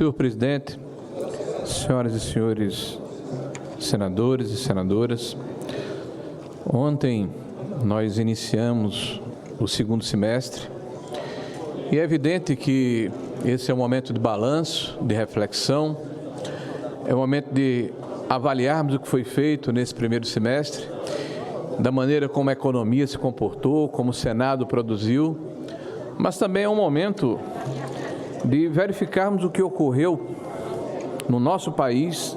Senhor presidente, senhoras e senhores senadores e senadoras, ontem nós iniciamos o segundo semestre e é evidente que esse é um momento de balanço, de reflexão, é um momento de avaliarmos o que foi feito nesse primeiro semestre, da maneira como a economia se comportou, como o Senado produziu, mas também é um momento de verificarmos o que ocorreu no nosso país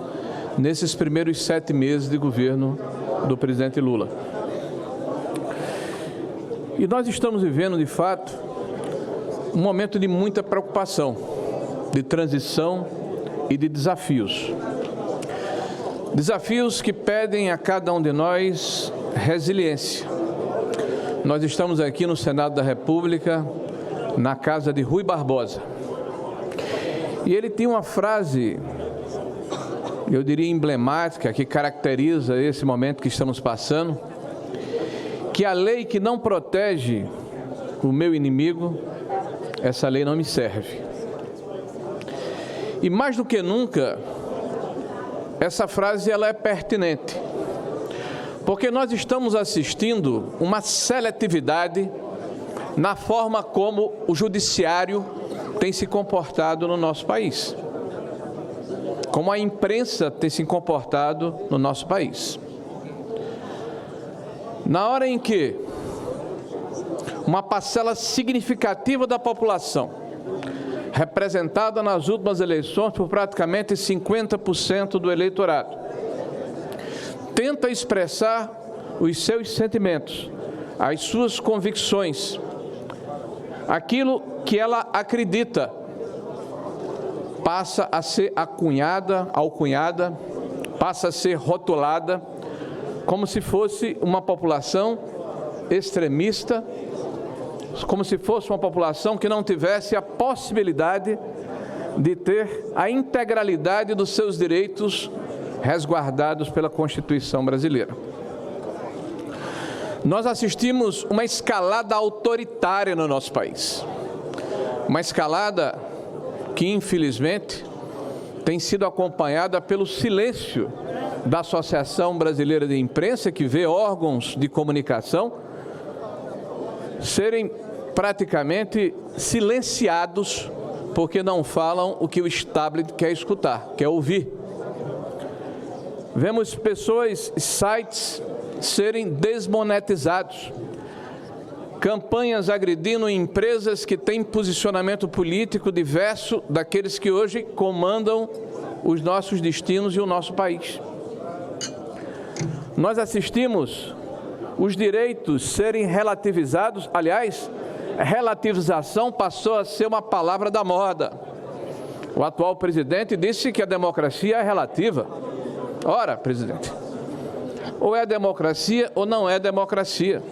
nesses primeiros 7 meses de governo do presidente Lula. E nós estamos vivendo, de fato, um momento de muita preocupação, de transição e de desafios. Desafios que pedem a cada um de nós resiliência. Nós estamos aqui no Senado da República, na casa de Rui Barbosa. E ele tinha uma frase, eu diria emblemática, que caracteriza esse momento que estamos passando, que a lei que não protege o meu inimigo, essa lei não me serve. E mais do que nunca, essa frase ela é pertinente, porque nós estamos assistindo uma seletividade na forma como o judiciário tem se comportado no nosso país, como a imprensa tem se comportado no nosso país. Na hora em que uma parcela significativa da população, representada nas últimas eleições por praticamente 50% do eleitorado, tenta expressar os seus sentimentos, as suas convicções, aquilo que ela acredita, passa a ser alcunhada, passa a ser rotulada como se fosse uma população extremista, como se fosse uma população que não tivesse a possibilidade de ter a integralidade dos seus direitos resguardados pela Constituição brasileira. Nós assistimos uma escalada autoritária no nosso país, uma escalada que, infelizmente, tem sido acompanhada pelo silêncio da Associação Brasileira de Imprensa, que vê órgãos de comunicação serem praticamente silenciados porque não falam o que o establishment quer escutar, quer ouvir. Vemos pessoas, sites serem desmonetizados, campanhas agredindo empresas que têm posicionamento político diverso daqueles que hoje comandam os nossos destinos e o nosso país. Nós assistimos os direitos serem relativizados, aliás, relativização passou a ser uma palavra da moda. O atual presidente disse que a democracia é relativa. Ora, presidente, ou é democracia ou não é democracia.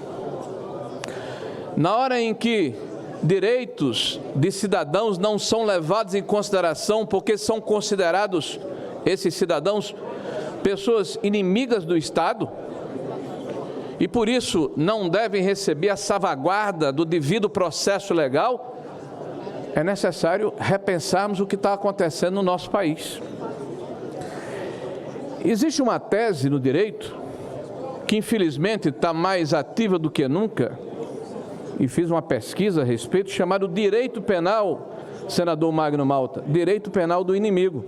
Na hora em que direitos de cidadãos não são levados em consideração porque são considerados, esses cidadãos, pessoas inimigas do Estado, e por isso não devem receber a salvaguarda do devido processo legal, é necessário repensarmos o que está acontecendo no nosso país. Existe uma tese no direito que infelizmente está mais ativa do que nunca, e fiz uma pesquisa a respeito, chamado direito penal, senador Magno Malta, direito penal do inimigo.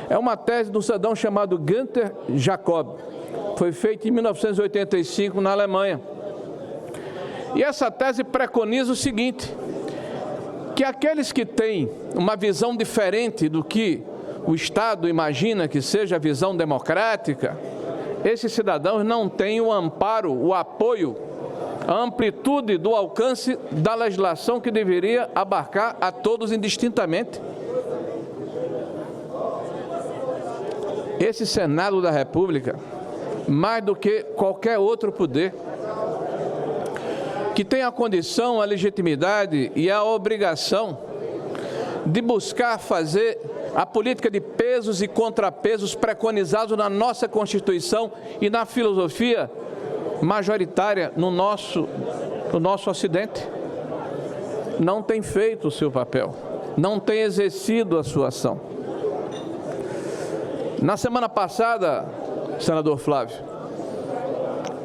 É uma tese de um cidadão chamado Günther Jacob, foi feita em 1985 na Alemanha. E essa tese preconiza o seguinte, que aqueles que têm uma visão diferente do que o Estado imagina que seja a visão democrática, esses cidadãos não têm o amparo, o apoio, a amplitude do alcance da legislação que deveria abarcar a todos indistintamente. Esse Senado da República, mais do que qualquer outro poder, que tem a condição, a legitimidade e a obrigação de buscar fazer a política de pesos e contrapesos preconizados na nossa Constituição e na filosofia majoritária no nosso Ocidente, não tem feito o seu papel. não tem exercido a sua ação. Na semana passada, senador Flávio,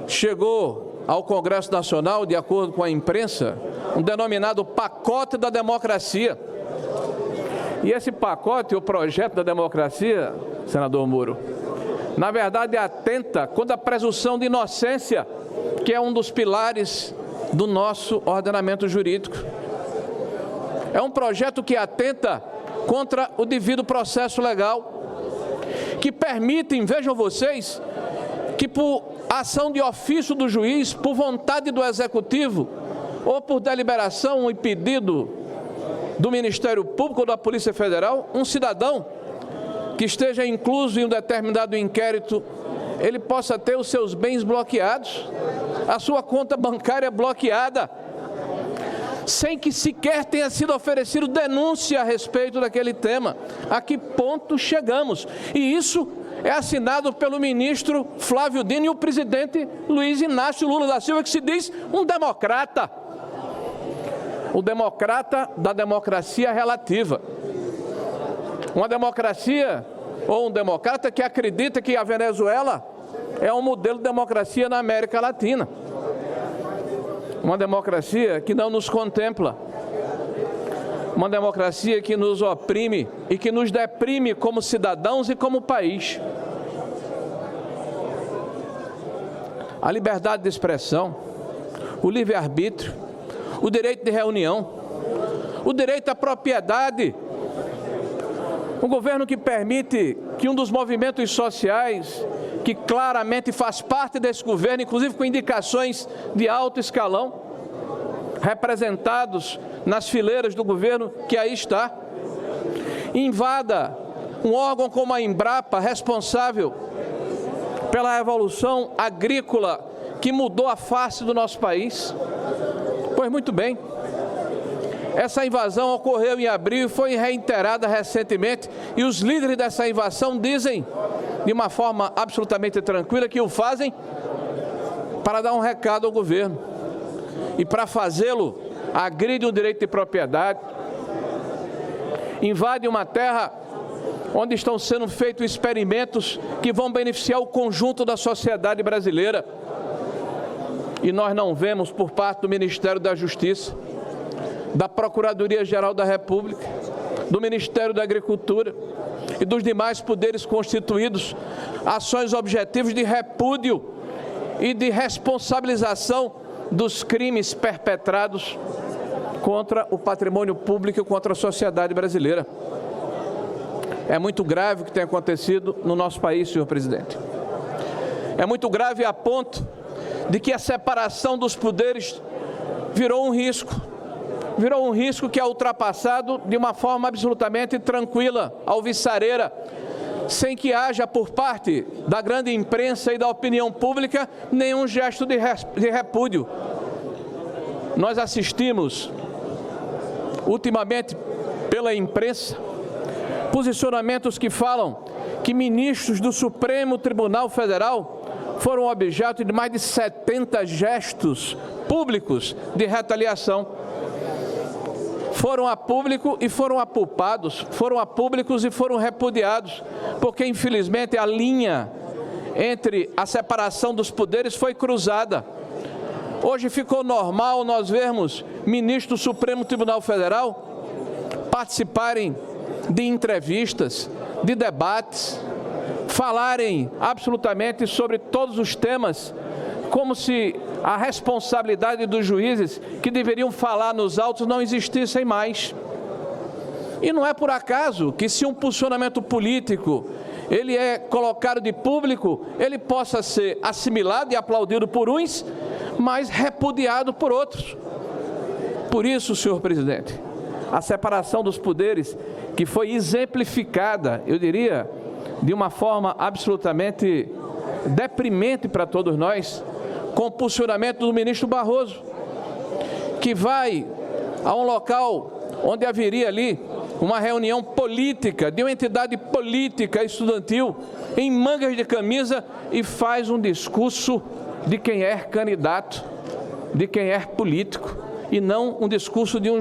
chegou ao Congresso Nacional, de acordo com a imprensa, um denominado pacote da democracia. E esse pacote, o projeto da democracia, senador Moro, na verdade atenta contra a presunção de inocência, que é um dos pilares do nosso ordenamento jurídico. É um projeto que atenta contra o devido processo legal, que permitem, vejam vocês, que por ação de ofício do juiz, por vontade do executivo, ou por deliberação e pedido do Ministério Público ou da Polícia Federal, um cidadão que esteja incluso em um determinado inquérito, ele possa ter os seus bens bloqueados, a sua conta bancária bloqueada, sem que sequer tenha sido oferecido denúncia a respeito daquele tema. A que ponto chegamos? E isso é assinado pelo ministro Flávio Dino e o presidente Luiz Inácio Lula da Silva, que se diz um democrata. O democrata da democracia relativa. Uma democracia ou um democrata que acredita que a Venezuela é um modelo de democracia na América Latina. Uma democracia que não nos contempla. Uma democracia que nos oprime e que nos deprime como cidadãos e como país. A liberdade de expressão, o livre-arbítrio, o direito de reunião, o direito à propriedade. Um governo que permite que um dos movimentos sociais, que claramente faz parte desse governo, inclusive com indicações de alto escalão, representados nas fileiras do governo que aí está, invada um órgão como a Embrapa, responsável pela revolução agrícola que mudou a face do nosso país. Pois muito bem, essa invasão ocorreu em abril e foi reiterada recentemente, e os líderes dessa invasão dizem, de uma forma absolutamente tranquila, que o fazem para dar um recado ao governo. E para fazê-lo, agride um direito de propriedade, invade uma terra onde estão sendo feitos experimentos que vão beneficiar o conjunto da sociedade brasileira. E nós não vemos por parte do Ministério da Justiça, da Procuradoria-Geral da República, do Ministério da Agricultura e dos demais poderes constituídos ações objetivas de repúdio e de responsabilização dos crimes perpetrados contra o patrimônio público e contra a sociedade brasileira. É muito grave o que tem acontecido no nosso país, senhor presidente. É muito grave a ponto de que a separação dos poderes virou um risco que é ultrapassado de uma forma absolutamente tranquila, alvissareira, sem que haja por parte da grande imprensa e da opinião pública nenhum gesto de repúdio. Nós assistimos, ultimamente, pela imprensa, posicionamentos que falam que ministros do Supremo Tribunal Federal foram objeto de mais de 70 gestos públicos de retaliação. Foram a público e foram apulpados, foram a públicos e foram repudiados, porque infelizmente a linha entre a separação dos poderes foi cruzada. Hoje ficou normal nós vermos ministros do Supremo Tribunal Federal participarem de entrevistas, de debates, falarem absolutamente sobre todos os temas, como se a responsabilidade dos juízes que deveriam falar nos autos não existissem mais. E não é por acaso que, se um posicionamento político ele é colocado de público, ele possa ser assimilado e aplaudido por uns, mas repudiado por outros. Por isso, senhor presidente, a separação dos poderes, que foi exemplificada, eu diria, de uma forma absolutamente deprimente para todos nós, com o posicionamento do ministro Barroso, que vai a um local onde haveria ali uma reunião política, de uma entidade política estudantil, em mangas de camisa, e faz um discurso de quem é candidato, de quem é político, e não um discurso de um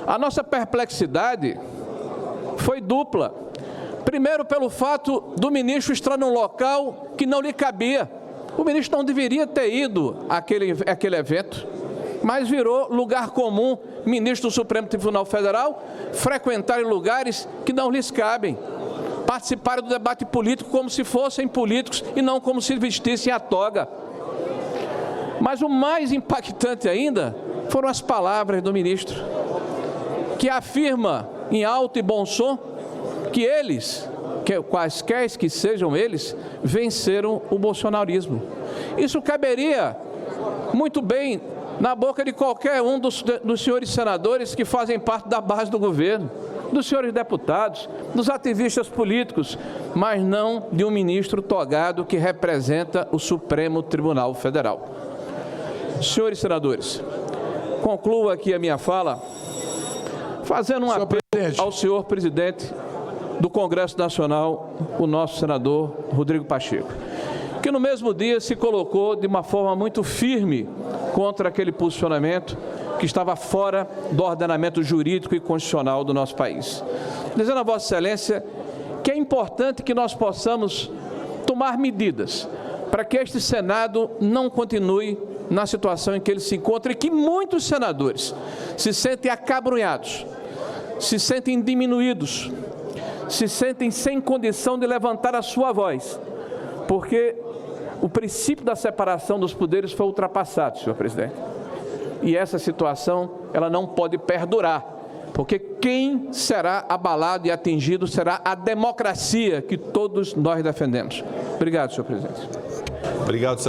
A nossa perplexidade foi dupla. Primeiro, pelo fato do ministro estar num local que não lhe cabia. O ministro não deveria ter ido àquele evento, mas virou lugar comum, ministro do Supremo Tribunal Federal, frequentarem lugares que não lhes cabem, participarem do debate político como se fossem políticos e não como se vestissem a toga. Mas o mais impactante ainda foram as palavras do ministro, que afirma em alto e bom som que eles, quaisquer que sejam eles, venceram o bolsonarismo. Isso caberia muito bem na boca de qualquer um dos senhores senadores que fazem parte da base do governo, dos senhores deputados, dos ativistas políticos, mas não de um ministro togado que representa o Supremo Tribunal Federal. Senhores senadores, concluo aqui a minha fala fazendo um apelo ao senhor presidente do Congresso Nacional, o nosso senador Rodrigo Pacheco, que no mesmo dia se colocou de uma forma muito firme contra aquele posicionamento que estava fora do ordenamento jurídico e constitucional do nosso país. Dizendo a Vossa Excelência que é importante que nós possamos tomar medidas para que este Senado não continue na situação em que ele se encontra e que muitos senadores se sentem acabrunhados, se sentem diminuídos, se sentem sem condição de levantar a sua voz, porque o princípio da separação dos poderes foi ultrapassado, senhor presidente. E essa situação, ela não pode perdurar, porque quem será abalado e atingido será a democracia que todos nós defendemos. Obrigado, senhor presidente. Obrigado, senador.